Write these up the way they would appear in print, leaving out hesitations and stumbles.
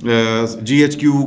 GHQ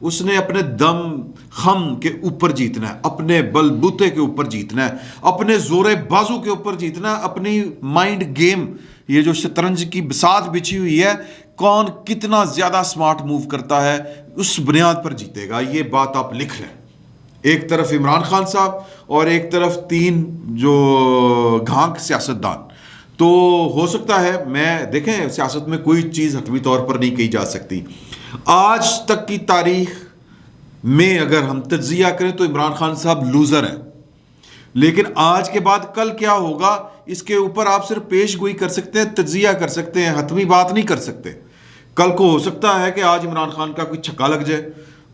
اس نے اپنے دم خم کے اوپر جیتنا ہے، اپنے بل بوتے کے اوپر جیتنا ہے، اپنے زور بازو کے اوپر جیتنا ہے، اپنی مائنڈ گیم، یہ جو شطرنج کی بساط بچھی ہوئی ہے، کون کتنا زیادہ سمارٹ موو کرتا ہے اس بنیاد پر جیتے گا. یہ بات آپ لکھ لیں. ایک طرف عمران خان صاحب اور ایک طرف 3 جو گھانک سیاستدان. تو ہو سکتا ہے، میں دیکھیں سیاست میں کوئی چیز حتمی طور پر نہیں کہی جا سکتی. آج تک کی تاریخ میں اگر ہم تجزیہ کریں تو عمران خان صاحب لوزر ہیں، لیکن آج کے بعد کل کیا ہوگا اس کے اوپر آپ صرف پیش گوئی کر سکتے ہیں، تجزیہ کر سکتے ہیں، حتمی بات نہیں کر سکتے. کل کو ہو سکتا ہے کہ آج عمران خان کا کوئی چھکا لگ جائے،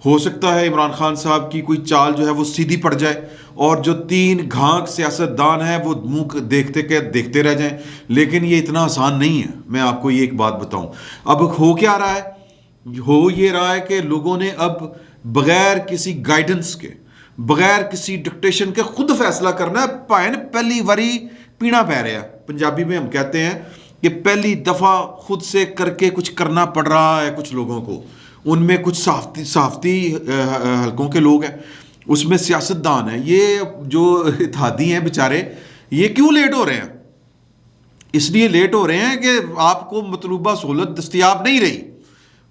ہو سکتا ہے عمران خان صاحب کی کوئی چال جو ہے وہ سیدھی پڑ جائے اور جو 3 گھانک سیاستدان ہیں وہ منہ دیکھتے رہ جائیں. لیکن یہ اتنا آسان نہیں ہے. میں آپ کو یہ ایک بات بتاؤں، اب ہو کیا رہا ہے؟ ہو یہ رہا ہے کہ لوگوں نے اب بغیر کسی گائیڈنس کے، بغیر کسی ڈکٹیشن کے خود فیصلہ کرنا ہے. پائن پہلی واری پینا پہ رہا ہے، پنجابی میں ہم کہتے ہیں کہ پہلی دفعہ خود سے کر کے کچھ کرنا پڑ رہا ہے کچھ لوگوں کو. ان میں کچھ صحافتی حلقوں کے لوگ ہیں، اس میں سیاستدان ہیں. یہ جو اتحادی ہیں بیچارے، یہ کیوں لیٹ ہو رہے ہیں؟ اس لیے لیٹ ہو رہے ہیں کہ آپ کو مطلوبہ سہولت دستیاب نہیں رہی.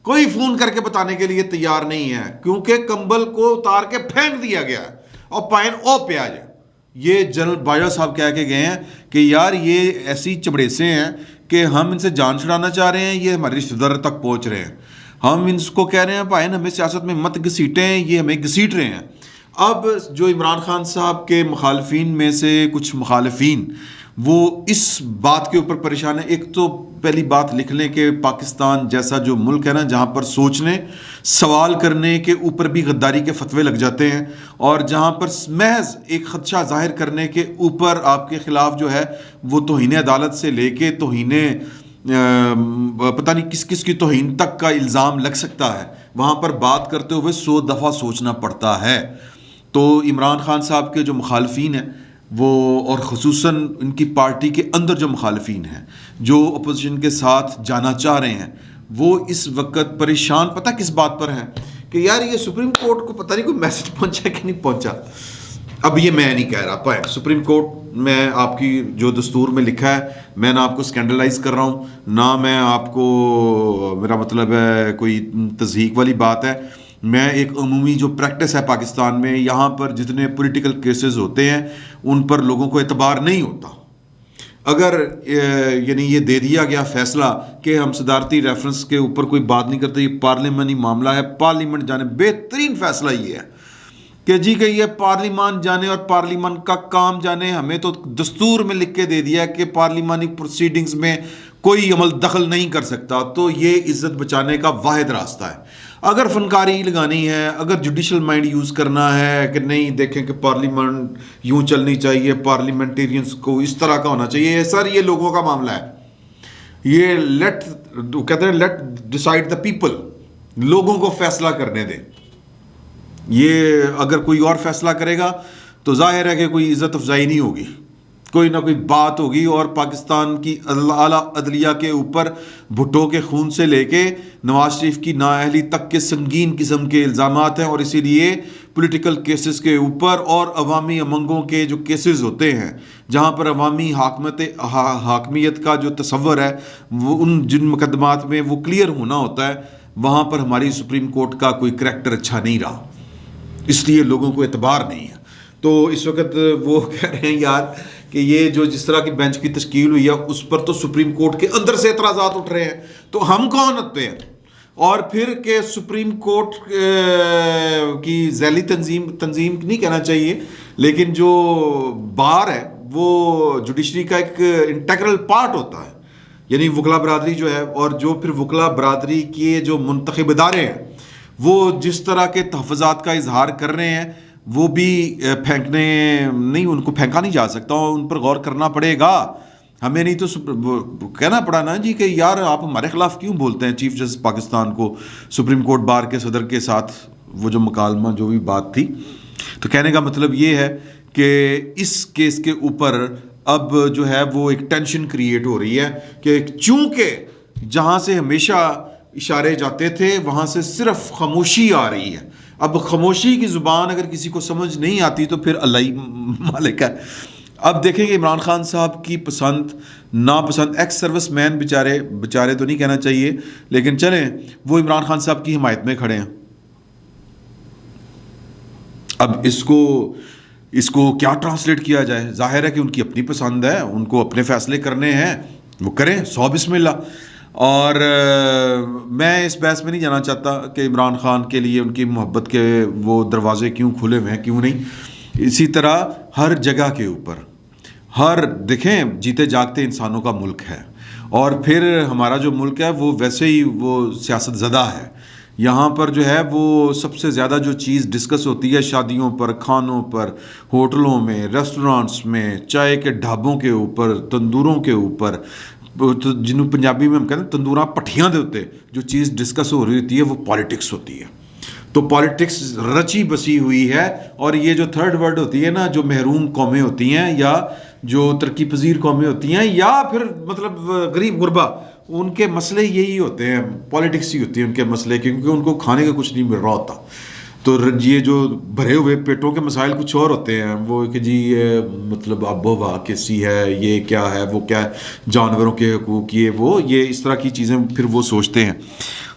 کوئی فون کر کے بتانے کے لیے تیار نہیں ہے، کیونکہ کمبل کو اتار کے پھینک دیا گیا ہے اور پائن او پہ آ جائے. یہ جنرل باجوہ صاحب کہہ کے گئے ہیں کہ یار یہ ایسی چبڑیسے ہیں کہ ہم ان سے جان چھڑانا چاہ رہے ہیں، یہ ہماری رشتہ دار تک پہنچ رہے ہیں. ہم ان کو کہہ رہے ہیں بھائی ہمیں سیاست میں مت گھسیٹیں، یہ ہمیں گھسیٹ رہے ہیں. اب جو عمران خان صاحب کے مخالفین میں سے کچھ مخالفین وہ اس بات کے اوپر پریشان ہیں. ایک تو پہلی بات لکھ لیں کہ پاکستان جیسا جو ملک ہے نا، جہاں پر سوچنے سوال کرنے کے اوپر بھی غداری کے فتوے لگ جاتے ہیں، اور جہاں پر محض ایک خدشہ ظاہر کرنے کے اوپر آپ کے خلاف جو ہے وہ توہین عدالت سے لے کے توہین پتہ نہیں کس کس کی توہین تک کا الزام لگ سکتا ہے، وہاں پر بات کرتے ہوئے 100 دفعہ سوچنا پڑتا ہے. تو عمران خان صاحب کے جو مخالفین ہیں وہ، اور خصوصاً ان کی پارٹی کے اندر جو مخالفین ہیں جو اپوزیشن کے ساتھ جانا چاہ رہے ہیں، وہ اس وقت پریشان پتہ کس بات پر ہیں کہ یار یہ سپریم کورٹ کو پتہ نہیں کوئی میسج پہنچا کہ نہیں پہنچا. اب یہ میں نہیں کہہ رہا پائے سپریم کورٹ میں آپ کی جو دستور میں لکھا ہے، میں نہ آپ کو اسکینڈلائز کر رہا ہوں، نہ میں آپ کو، میرا مطلب ہے کوئی تضحیق والی بات ہے. میں ایک عمومی جو پریکٹس ہے پاکستان میں، یہاں پر جتنے پولیٹیکل کیسز ہوتے ہیں ان پر لوگوں کو اعتبار نہیں ہوتا. اگر یعنی یہ دے دیا گیا فیصلہ کہ ہم صدارتی ریفرنس کے اوپر کوئی بات نہیں کرتے، یہ پارلیمانی معاملہ ہے، پارلیمنٹ جانے، بہترین فیصلہ یہ ہے کہ جی کہ یہ پارلیمان جانے اور پارلیمان کا کام جانے. ہمیں تو دستور میں لکھ کے دے دیا کہ پارلیمانی پروسیڈنگز میں کوئی عمل دخل نہیں کر سکتا. تو یہ عزت بچانے کا واحد راستہ ہے. اگر فنکاری لگانی ہے، اگر جوڈیشل مائنڈ یوز کرنا ہے کہ نہیں دیکھیں کہ پارلیمنٹ یوں چلنی چاہیے، پارلیمنٹیرینز کو اس طرح کا ہونا چاہیے، سر یہ لوگوں کا معاملہ ہے. یہ کہتے ہیں لیٹ ڈیسائیڈ دا پیپل، لوگوں کو فیصلہ کرنے دیں. یہ اگر کوئی اور فیصلہ کرے گا تو ظاہر ہے کہ کوئی عزت افزائی نہیں ہوگی، کوئی نہ کوئی بات ہوگی. اور پاکستان کی اعلیٰ عدلیہ کے اوپر بھٹو کے خون سے لے کے نواز شریف کی نااہلی تک کے سنگین قسم کے الزامات ہیں، اور اسی لیے پولیٹیکل کیسز کے اوپر اور عوامی امنگوں کے جو کیسز ہوتے ہیں جہاں پر عوامی حاکمیت کا جو تصور ہے وہ ان جن مقدمات میں وہ کلیئر ہونا ہوتا ہے، وہاں پر ہماری سپریم کورٹ کا کوئی کریکٹر اچھا نہیں رہا، اس لیے لوگوں کو اعتبار نہیں ہے. تو اس وقت وہ کہہ رہے ہیں یار کہ یہ جو جس طرح کی بینچ کی تشکیل ہوئی ہے اس پر تو سپریم کورٹ کے اندر سے اعتراضات اٹھ رہے ہیں، تو ہم کون ہوتے ہیں؟ اور پھر کہ سپریم کورٹ کی ذیلی تنظیم نہیں کہنا چاہیے، لیکن جو بار ہے وہ جوڈیشری کا ایک انٹیگرل پارٹ ہوتا ہے، یعنی وکلا برادری جو ہے، اور جو پھر وکلا برادری کے جو منتخب ادارے ہیں وہ جس طرح کے تحفظات کا اظہار کر رہے ہیں وہ بھی پھینکنے نہیں، ان کو پھینکا نہیں جا سکتا، ان پر غور کرنا پڑے گا. ہمیں نہیں تو کہنا پڑا نا جی کہ یار آپ ہمارے خلاف کیوں بولتے ہیں. چیف جسٹس پاکستان کو سپریم کورٹ بار کے صدر کے ساتھ وہ جو مکالمہ جو بھی بات تھی، تو کہنے کا مطلب یہ ہے کہ اس کیس کے اوپر اب جو ہے وہ ایک ٹینشن کریٹ ہو رہی ہے کہ چونکہ جہاں سے ہمیشہ اشارے جاتے تھے وہاں سے صرف خاموشی آ رہی ہے. اب خاموشی کی زبان اگر کسی کو سمجھ نہیں آتی تو پھر اللہ ہی مالک ہے. اب دیکھیں کہ عمران خان صاحب کی پسند ناپسند، ایکس سروس مین بیچارے تو نہیں کہنا چاہیے، لیکن چلیں وہ عمران خان صاحب کی حمایت میں کھڑے ہیں. اب اس کو کیا ٹرانسلیٹ کیا جائے؟ ظاہر ہے کہ ان کی اپنی پسند ہے، ان کو اپنے فیصلے کرنے ہیں، وہ کریں، 100 بسم اللہ. اور میں اس بحث میں نہیں جانا چاہتا کہ عمران خان کے لیے ان کی محبت کے وہ دروازے کیوں کھلے ہوئے ہیں، کیوں نہیں. اسی طرح ہر جگہ کے اوپر دیکھیں جیتے جاگتے انسانوں کا ملک ہے، اور پھر ہمارا جو ملک ہے وہ ویسے ہی وہ سیاست زدہ ہے. یہاں پر جو ہے وہ سب سے زیادہ جو چیز ڈسکس ہوتی ہے شادیوں پر، کھانوں پر، ہوٹلوں میں، ریسٹورانٹس میں، چائے کے ڈھابوں کے اوپر، تندوروں کے اوپر، جنہوں پنجابی میں ہم کہتے ہیں تندوراں پٹھیاں دے ہوتے، جو چیز ڈسکس ہو رہی ہوتی ہے وہ پالیٹکس ہوتی ہے. تو پالیٹکس رچی بسی ہوئی ہے. اور یہ جو تھرڈ ورلڈ ہوتی ہے نا، جو محروم قومیں ہوتی ہیں یا جو ترقی پذیر قومیں ہوتی ہیں یا پھر مطلب غریب غربا، ان کے مسئلے یہی ہوتے ہیں، پالیٹکس ہی ہوتی ہے ان کے مسئلے، کیونکہ ان کو کھانے کا کچھ نہیں مل رہا ہوتا. تو یہ جو بھرے ہوئے پیٹوں کے مسائل کچھ اور ہوتے ہیں، وہ کہ جی یہ مطلب آب و ہوا کیسی ہے، یہ کیا ہے، وہ کیا ہے، جانوروں کے حقوق، یہ اس طرح کی چیزیں پھر وہ سوچتے ہیں.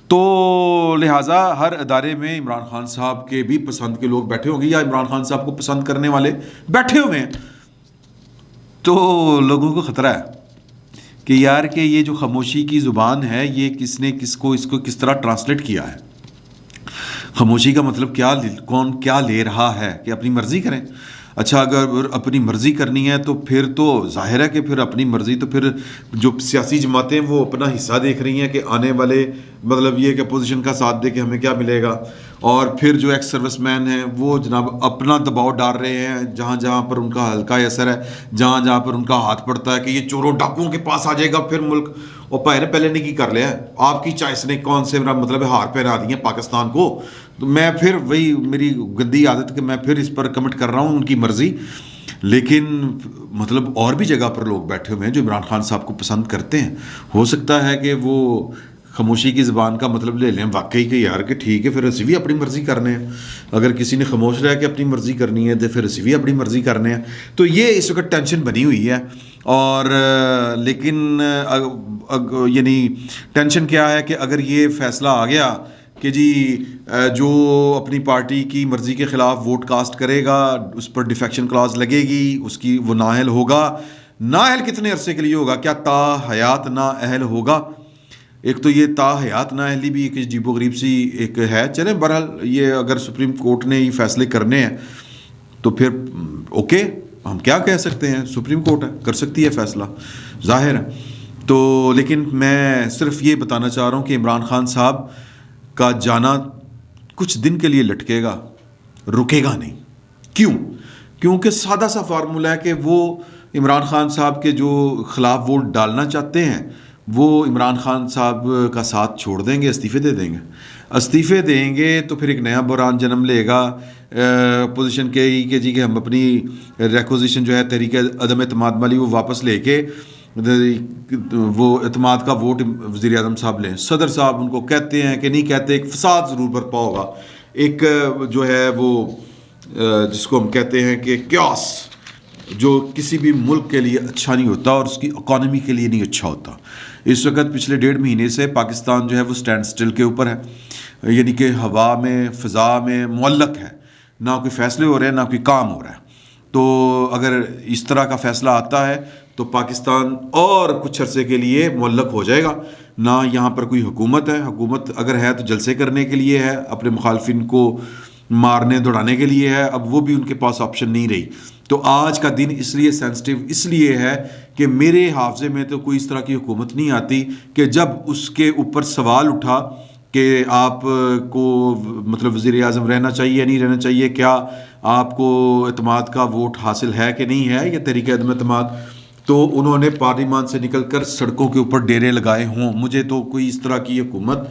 تو لہٰذا ہر ادارے میں عمران خان صاحب کے بھی پسند کے لوگ بیٹھے ہوں گے یا عمران خان صاحب کو پسند کرنے والے بیٹھے ہوئے ہیں. تو لوگوں کو خطرہ ہے کہ یار کہ یہ جو خاموشی کی زبان ہے یہ کس نے اس کو کس طرح ٹرانسلیٹ کیا ہے. خاموشی کا مطلب کون کیا لے رہا ہے کہ اپنی مرضی کریں. اچھا اگر اپنی مرضی کرنی ہے تو پھر تو ظاہر ہے کہ پھر اپنی مرضی، تو پھر جو سیاسی جماعتیں وہ اپنا حصہ دیکھ رہی ہیں کہ آنے والے مطلب یہ کہ اپوزیشن کا ساتھ دے کے ہمیں کیا ملے گا. اور پھر جو ایکس سروس مین ہیں وہ جناب اپنا دباؤ ڈال رہے ہیں جہاں جہاں پر ان کا ہلکا اثر ہے، جہاں جہاں پر ان کا ہاتھ پڑتا ہے کہ یہ چوروں ڈاکوؤں کے پاس آ جائے گا پھر ملک. اور پہلے نے کی کر لیا ہے آپ کی چائس نے کون سے مطلب ہار پہنا دی ہیں پاکستان کو. تو میں پھر وہی میری گندی عادت کہ میں پھر اس پر کمنٹ کر رہا ہوں، ان کی مرضی. لیکن مطلب اور بھی جگہ پر لوگ بیٹھے ہوئے ہیں جو عمران خان صاحب کو پسند کرتے ہیں. ہو سکتا ہے کہ وہ خاموشی کی زبان کا مطلب لے لیں واقعی کہ یار کہ ٹھیک ہے پھر اسی بھی اپنی مرضی کرنے ہیں. اگر کسی نے خاموش رہ کے اپنی مرضی کرنی ہے تو پھر اسی بھی اپنی مرضی کرنے ہیں. تو یہ اس وقت ٹینشن بنی ہوئی ہے. اور لیکن یعنی ٹینشن کیا ہے کہ اگر یہ فیصلہ آ گیا کہ جی جو اپنی پارٹی کی مرضی کے خلاف ووٹ کاسٹ کرے گا اس پر ڈیفیکشن کلاز لگے گی، اس کی وہ نااہل ہوگا. نااہل کتنے عرصے کے لیے ہوگا؟ کیا تا حیات نااہل ہوگا؟ ایک تو یہ تا حیات نااہلی بھی ایک عجیب و غریب سی ایک ہے. چلیں بہرحال یہ اگر سپریم کورٹ نے یہ فیصلے کرنے ہیں تو پھر اوکے، ہم کیا کہہ سکتے ہیں، سپریم کورٹ ہے، کر سکتی ہے فیصلہ، ظاہر ہے. تو لیکن میں صرف یہ بتانا چاہ رہا ہوں کہ عمران خان صاحب کا جانا کچھ دن کے لیے لٹکے گا، رکے گا نہیں. کیونکہ سادہ سا فارمولہ ہے کہ وہ عمران خان صاحب کے جو خلاف ووٹ ڈالنا چاہتے ہیں وہ عمران خان صاحب کا ساتھ چھوڑ دیں گے، استعفے دے دیں گے. استعفے دیں گے تو پھر ایک نیا بحران جنم لے گا اپوزیشن کے ہی کہ جی کہ ہم اپنی ریکوزیشن جو ہے تحریک عدم اعتماد والی وہ واپس لے کے وہ اعتماد کا ووٹ وزیر اعظم صاحب لیں. صدر صاحب ان کو کہتے ہیں کہ نہیں کہتے، ایک فساد ضرور برپا ہوگا، ایک جو ہے وہ جس کو ہم کہتے ہیں کہ کیوس، جو کسی بھی ملک کے لیے اچھا نہیں ہوتا اور اس کی اکانومی کے لیے نہیں اچھا ہوتا. اس وقت پچھلے 1.5 مہینے سے پاکستان جو ہے وہ سٹینڈ سٹل کے اوپر ہے، یعنی کہ ہوا میں فضا میں معلق ہے، نہ کوئی فیصلے ہو رہے ہیں نہ کوئی کام ہو رہا ہے. تو اگر اس طرح کا فیصلہ آتا ہے تو پاکستان اور کچھ عرصے کے لیے معلق ہو جائے گا. نہ یہاں پر کوئی حکومت ہے، حکومت اگر ہے تو جلسے کرنے کے لیے ہے، اپنے مخالفین کو مارنے دوڑانے کے لیے ہے، اب وہ بھی ان کے پاس آپشن نہیں رہی. تو آج کا دن اس لیے سینسٹیو اس لیے ہے کہ میرے حافظے میں تو کوئی اس طرح کی حکومت نہیں آتی کہ جب اس کے اوپر سوال اٹھا کہ آپ کو مطلب وزیر اعظم رہنا چاہیے نہیں رہنا چاہیے، کیا آپ کو اعتماد کا ووٹ حاصل ہے کہ نہیں ہے یا تحریک عدم اعتماد، تو انہوں نے پارلیمان سے نکل کر سڑکوں کے اوپر ڈیرے لگائے ہوں. مجھے تو کوئی اس طرح کی حکومت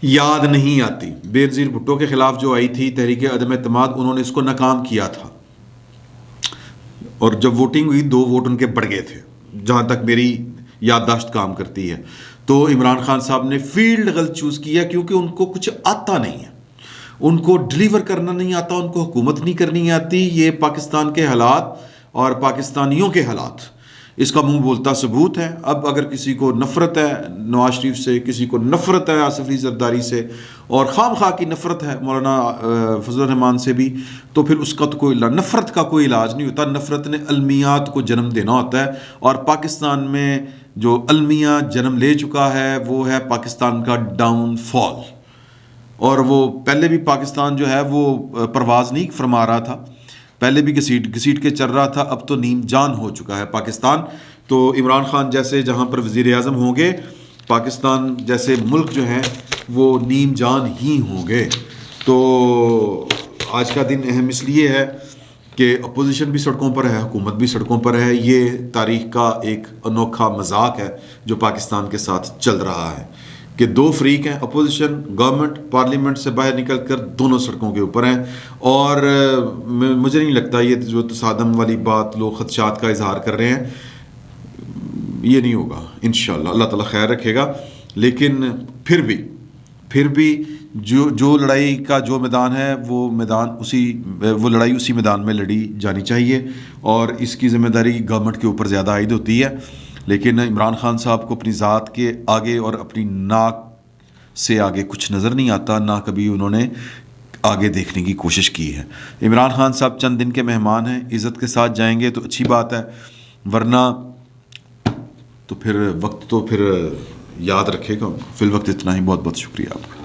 یاد نہیں آتی. بے نظیر بھٹو کے خلاف جو آئی تھی تحریک عدم اعتماد، انہوں نے اس کو ناکام کیا تھا اور جب ووٹنگ ہوئی 2 ووٹ ان کے بڑھ گئے تھے، جہاں تک میری یادداشت کام کرتی ہے. تو عمران خان صاحب نے فیلڈ غلط چوز کیا کیونکہ ان کو کچھ آتا نہیں ہے، ان کو ڈلیور کرنا نہیں آتا، ان کو حکومت نہیں کرنی آتی. یہ پاکستان کے حالات اور پاکستانیوں کے حالات اس کا منہ بولتا ثبوت ہے. اب اگر کسی کو نفرت ہے نواز شریف سے، کسی کو نفرت ہے آصف علی زرداری سے، اور خام خواہ کی نفرت ہے مولانا فضل الرحمان سے بھی، تو پھر اس کا تو کوئی نفرت کا کوئی علاج نہیں ہوتا. نفرت نے المیات کو جنم دینا ہوتا ہے، اور پاکستان میں جو المیہ جنم لے چکا ہے وہ ہے پاکستان کا ڈاؤن فال. اور وہ پہلے بھی پاکستان جو ہے وہ پرواز نہیں فرما رہا تھا، پہلے بھی گھسیٹ کے چل رہا تھا، اب تو نیم جان ہو چکا ہے پاکستان. تو عمران خان جیسے جہاں پر وزیر اعظم ہوں گے، پاکستان جیسے ملک جو ہیں وہ نیم جان ہی ہوں گے. تو آج کا دن اہم اس لیے ہے کہ اپوزیشن بھی سڑکوں پر ہے، حکومت بھی سڑکوں پر ہے. یہ تاریخ کا ایک انوکھا مذاق ہے جو پاکستان کے ساتھ چل رہا ہے کہ دو فریق ہیں، اپوزیشن، گورنمنٹ پارلیمنٹ سے باہر نکل کر دونوں سڑکوں کے اوپر ہیں. اور مجھے نہیں لگتا یہ جو تصادم والی بات لوگ خدشات کا اظہار کر رہے ہیں، یہ نہیں ہوگا انشاءاللہ، اللہ تعالیٰ خیر رکھے گا. لیکن پھر بھی جو لڑائی کا جو میدان ہے وہ لڑائی اسی میدان میں لڑی جانی چاہیے، اور اس کی ذمہ داری گورنمنٹ کے اوپر زیادہ عائد ہوتی ہے. لیکن عمران خان صاحب کو اپنی ذات کے آگے اور اپنی ناک سے آگے کچھ نظر نہیں آتا، نہ کبھی انہوں نے آگے دیکھنے کی کوشش کی ہے. عمران خان صاحب چند دن کے مہمان ہیں، عزت کے ساتھ جائیں گے تو اچھی بات ہے، ورنہ تو پھر وقت تو پھر یاد رکھے گا. فی الوقت اتنا ہی. بہت بہت شکریہ آپ کا.